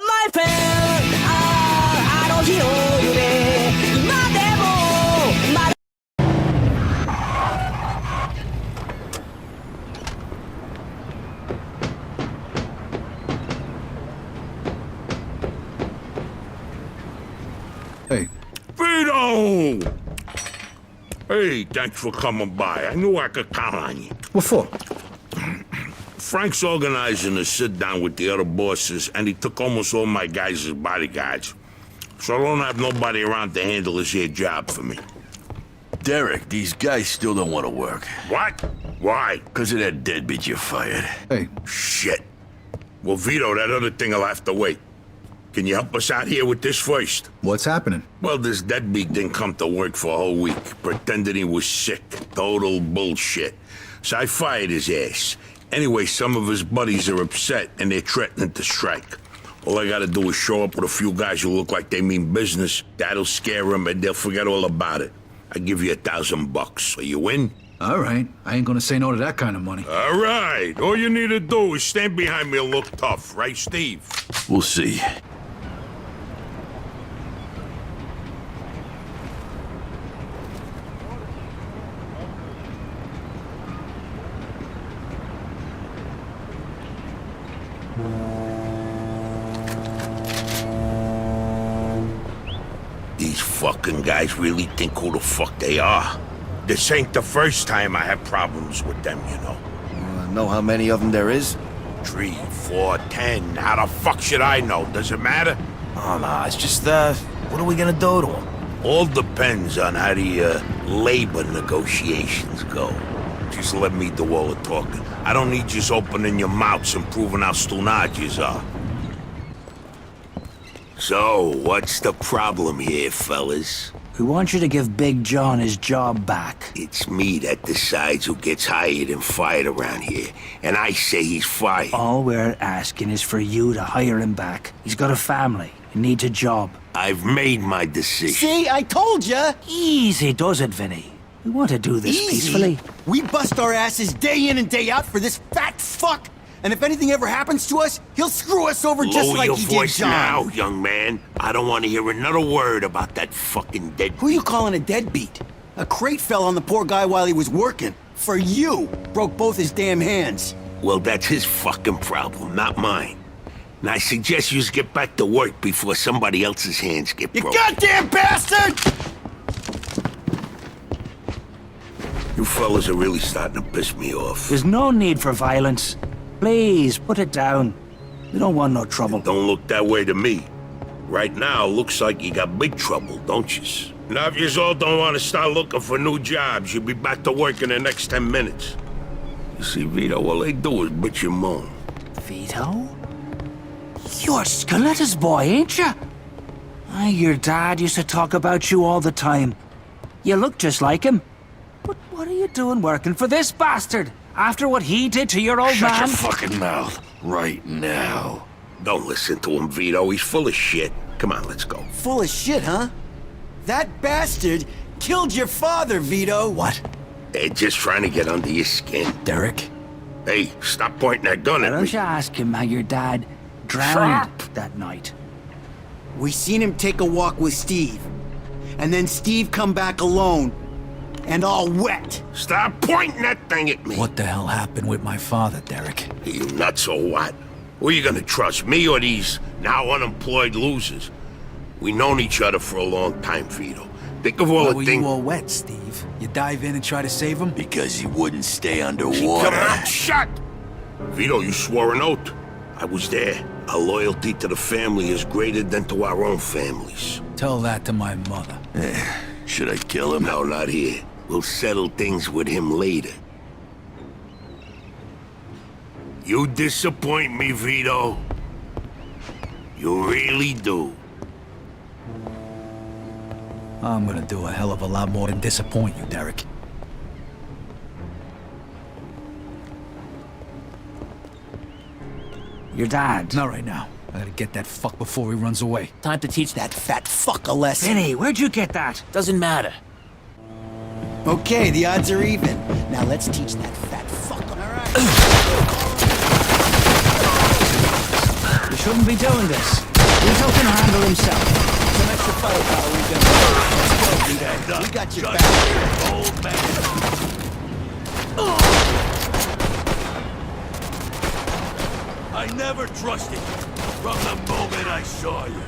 my friend あの日の夢今でもまだ Hey. Vito! Hey, thanks for coming by. I knew I could count on you. What for? Frank's organizing a sit-down with the other bosses, and he took almost all my guys as bodyguards. So I don't have nobody around to handle this here job for me. Derek, these guys still don't want to work. What? Why? Because of that deadbeat you fired. Hey. Shit. Well, Vito, that other thing will have to wait. Can you help us out here with this first? What's happening? Well, this deadbeat didn't come to work for a whole week, pretending he was sick. Total bullshit. So I fired his ass. Anyway, some of his buddies are upset, and they're threatening to strike. All I gotta do is show up with a few guys who look like they mean business. That'll scare them, and they'll forget all about it. I give you $1,000. Are you in? All right. I ain't gonna say no to that kind of money. All right. All you need to do is stand behind me and look tough, right, Steve? We'll see. These fucking guys really think who the fuck they are. This ain't the first time I have problems with them, you know. Know how many of them there is? 3, 4, 10. How the fuck should I know? Does it matter? Oh, no, it's just, what are we gonna do to them? All depends on how the, labor negotiations go. Just let me do all the talking. I don't need you opening your mouths and proving how stunad yous are. So, what's the problem here, fellas? We want you to give Big John his job back. It's me that decides who gets hired and fired around here, and I say he's fired. All we're asking is for you to hire him back. He's got a family. He needs a job. I've made my decision. See, I told ya! Easy does it, Vinny. We want to do this peacefully. We bust our asses day in and day out for this fat fuck! And if anything ever happens to us, he'll screw us over just like he did John. Lower your voice now, young man. I don't want to hear another word about that fucking dead. Who you calling a deadbeat? A crate fell on the poor guy while he was working. For you. Broke both his damn hands. Well, that's his fucking problem, not mine. And I suggest you get back to work before somebody else's hands get You broken. goddamn bastard! You fellas are really starting to piss me off. There's no need for violence. Please, put it down. We don't want no trouble. Don't look that way to me. Right now, looks like you got big trouble, don't you? Now, if you all don't want to start looking for new jobs, you'll be back to work in the next 10 minutes. You see, Vito, all they do is bitch and moan. Vito? You're Scaletta's boy, ain't you? Your dad used to talk about you all the time. You look just like him. But what are you doing working for this bastard? After what he did to your old man? Shut your fucking mouth right now. Don't listen to him, Vito. He's full of shit. Come on, let's go. Full of shit, huh? That bastard killed your father, Vito. What? They're just trying to get under your skin. Derek? Hey, stop pointing that gun Why at don't me. you ask him how your dad drowned that night? We seen him take a walk with Steve. And then Steve come back alone. And all wet. Stop pointing that thing at me. What the hell happened with my father, Derek? You nuts or what? Who are you gonna trust, me or these now unemployed losers? We known each other for a long time, Vito. Think of all Why the were things... you all wet, Steve? You dive in and try to save him? Because he wouldn't stay Keep your underwater. mouth shut! Vito, you swore an oath. I was there. Our loyalty to the family is greater than to our own families. Tell that to my mother. Should I kill him? No, not here. We'll settle things with him later. You disappoint me, Vito. You really do. I'm gonna do a hell of a lot more than disappoint you, Derek. Your dad. Not right now. I gotta get that fuck before he runs away. Time to teach that fat fuck a lesson. Vinny, where'd you get that? Doesn't matter. Okay, the odds are even. Now let's teach that fat fuck. All right. You shouldn't be doing this. Vito can handle himself. Some extra firepower we can... Let's go, Vito. We got your back. Old man. I never trusted you from the moment I saw you.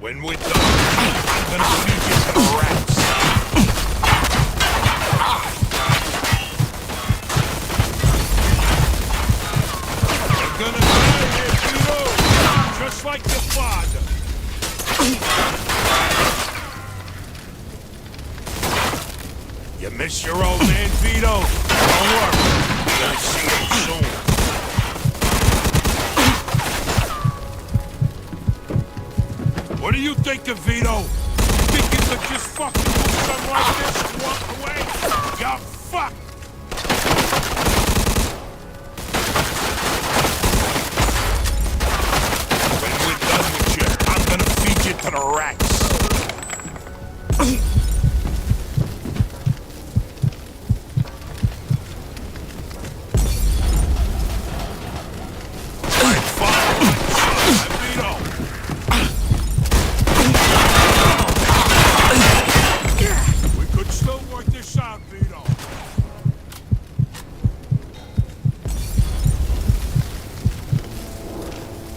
When we're done, I'm gonna feed you to the rats. You're gonna die here, Vito, just like your father. You miss your old man, Vito? Don't worry, you're gonna see him soon. What do you think of Vito? Think you could just fucking do something like this and walk away? You're fucked! When we're done with you, I'm gonna feed you to the rats.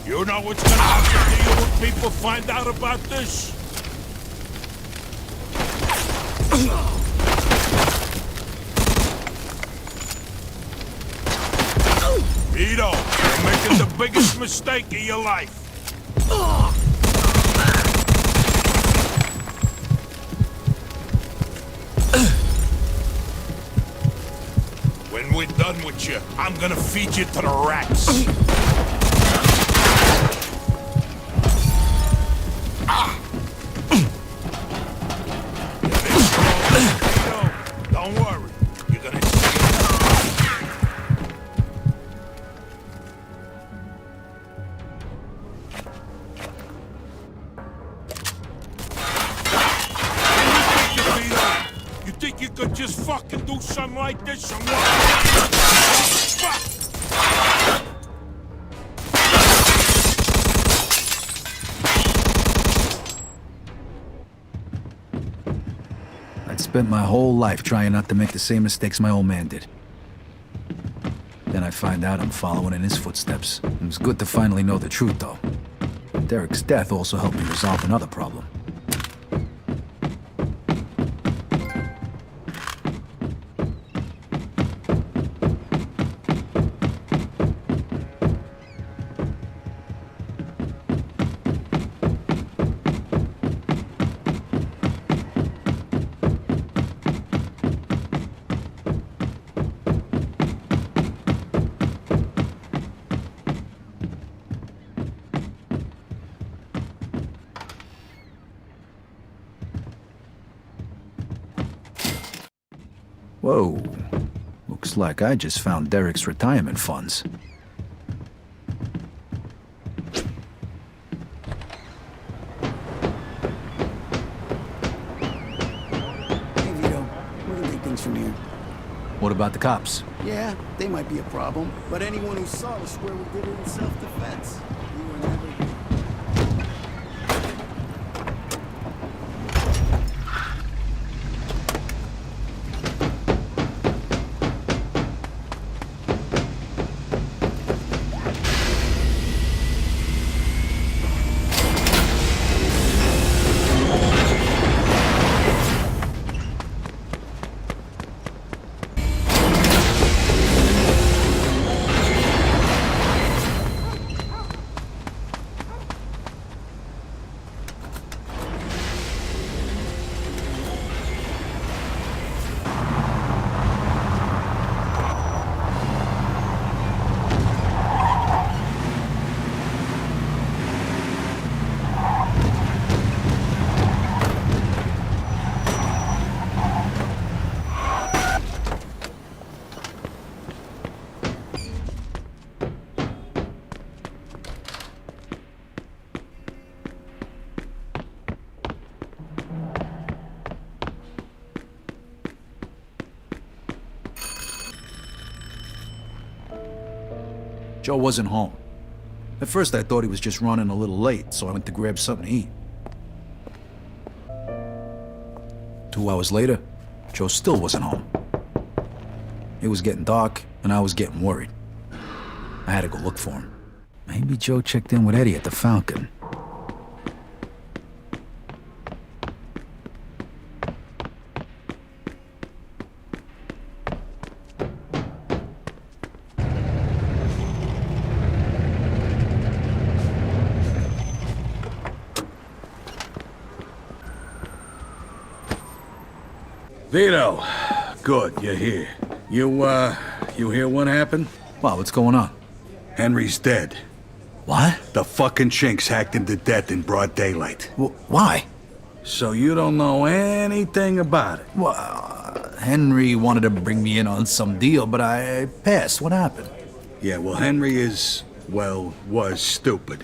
You know what's gonna happen to you when people find out about this? Vito, you're making the biggest mistake of your life. When we're done with you, I'm gonna feed you to the rats. Don't worry, you're gonna see it. You think you could just fucking do something like this and what? Fuck! I'd spent my whole life trying not to make the same mistakes my old man did. Then I find out I'm following in his footsteps. It was good to finally know the truth, though. Derek's death also helped me resolve another problem. Whoa. Looks like I just found Derek's retirement funds. Hey, Vito. We can take things from here. What about the cops? Yeah, they might be a problem, but anyone who saw us swear we did it in self-defense. We were never... Joe wasn't home. At first I thought he was just running a little late, so I went to grab something to eat. 2 hours later, Joe still wasn't home. It was getting dark, and I was getting worried. I had to go look for him. Maybe Joe checked in with Eddie at the Falcon. Vito, good, you're here. You hear what happened? Wow, what's going on? Henry's dead. What? The fucking chinks hacked him to death in broad daylight. Why? So you don't know anything about it? Well, Henry wanted to bring me in on some deal, but I passed. What happened? Yeah, well, Henry was stupid.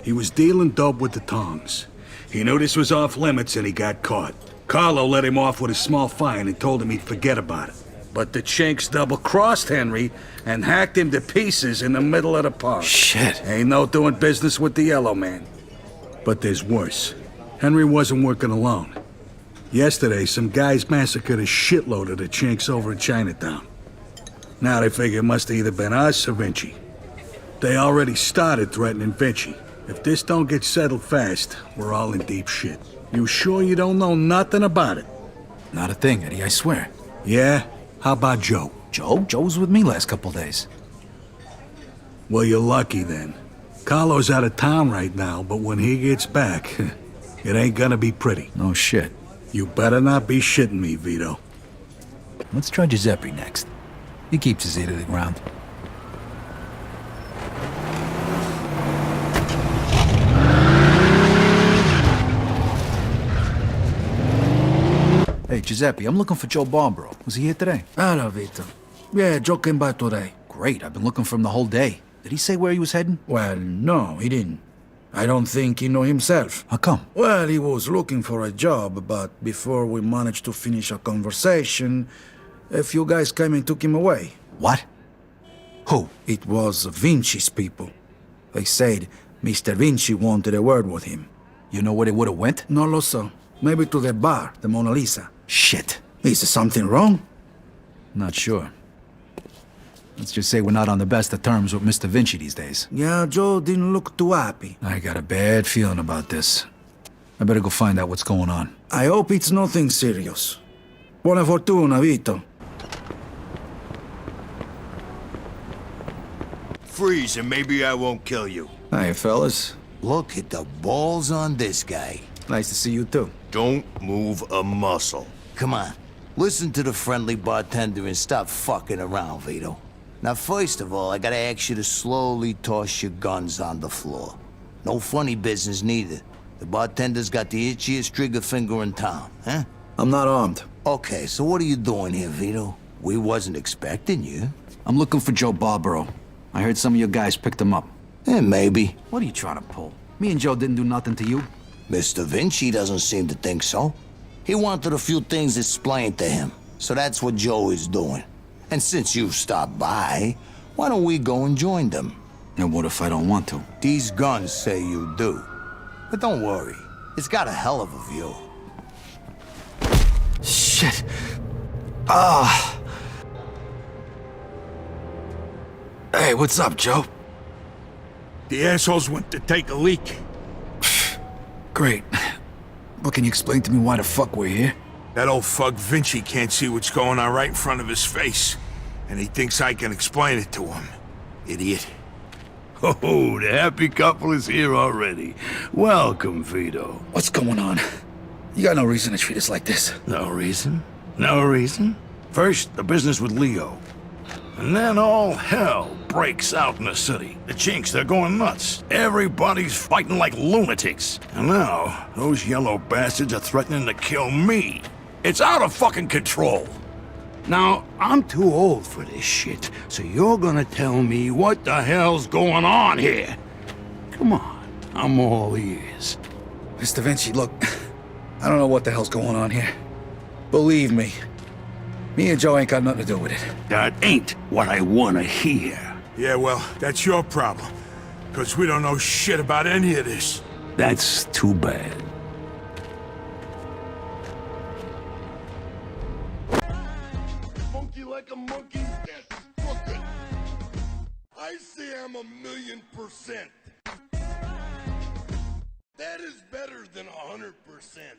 He was dealing dope with the tongs. He knew this was off limits and he got caught. Carlo let him off with a small fine and told him he'd forget about it. But the chinks double-crossed Henry and hacked him to pieces in the middle of the park. Shit. Ain't no doing business with the yellow man. But there's worse. Henry wasn't working alone. Yesterday, some guys massacred a shitload of the chinks over in Chinatown. Now they figure it must have either been us or Vinci. They already started threatening Vinci. If this don't get settled fast, we're all in deep shit. You sure you don't know nothing about it? Not a thing, Eddie, I swear. Yeah? How about Joe? Joe? Joe was with me last couple days. Well, you're lucky then. Carlo's out of town right now, but when he gets back, it ain't gonna be pretty. No shit. You better not be shitting me, Vito. Let's try Giuseppe next. He keeps his ear to the ground. Hey, Giuseppe, I'm looking for Joe Barbaro. Was he here today? Hello, Vito. Yeah, Joe came by today. Great, I've been looking for him the whole day. Did he say where he was heading? Well, no, he didn't. I don't think he know himself. How come? Well, he was looking for a job, but before we managed to finish a conversation, a few guys came and took him away. What? Who? It was Vinci's people. They said Mr. Vinci wanted a word with him. You know where they would have went? No lo so. Maybe to the bar, the Mona Lisa. Shit. Is something wrong? Not sure. Let's just say we're not on the best of terms with Mr. Vinci these days. Yeah, Joe didn't look too happy. I got a bad feeling about this. I better go find out what's going on. I hope it's nothing serious. Buona fortuna, Vito. Freeze and maybe I won't kill you. Hey, fellas. Look at the balls on this guy. Nice to see you, too. Don't move a muscle. Come on, listen to the friendly bartender and stop fucking around, Vito. Now, first of all, I gotta ask you to slowly toss your guns on the floor. No funny business neither. The bartender's got the itchiest trigger finger in town, huh? I'm not armed. Okay, so what are you doing here, Vito? We wasn't expecting you. I'm looking for Joe Barbaro. I heard some of your guys picked him up. Maybe. What are you trying to pull? Me and Joe didn't do nothing to you. Mr. Vinci doesn't seem to think so. He wanted a few things explained to him. So that's what Joe is doing. And since you've stopped by, why don't we go and join them? And what if I don't want to? These guns say you do. But don't worry. It's got a hell of a view. Shit. Ah. Hey, what's up, Joe? The assholes went to take a leak. Great. But can you explain to me why the fuck we're here? That old fuck Vinci can't see what's going on right in front of his face. And he thinks I can explain it to him. Idiot. Oh, the happy couple is here already. Welcome, Vito. What's going on? You got no reason to treat us like this. No reason? No reason? First, the business with Leo. And then all hell breaks out in the city. The chinks, they're going nuts. Everybody's fighting like lunatics. And now, those yellow bastards are threatening to kill me. It's out of fucking control. Now, I'm too old for this shit, so you're gonna tell me what the hell's going on here. Come on, I'm all ears. Mr. Vinci, look, I don't know what the hell's going on here. Believe me, me and Joe ain't got nothing to do with it. That ain't what I wanna hear. Yeah, well, that's your problem. Because we don't know shit about any of this. That's too bad. Funky like a monkey, yes, fuck it. I say I'm 1,000,000%. That is better than 100%.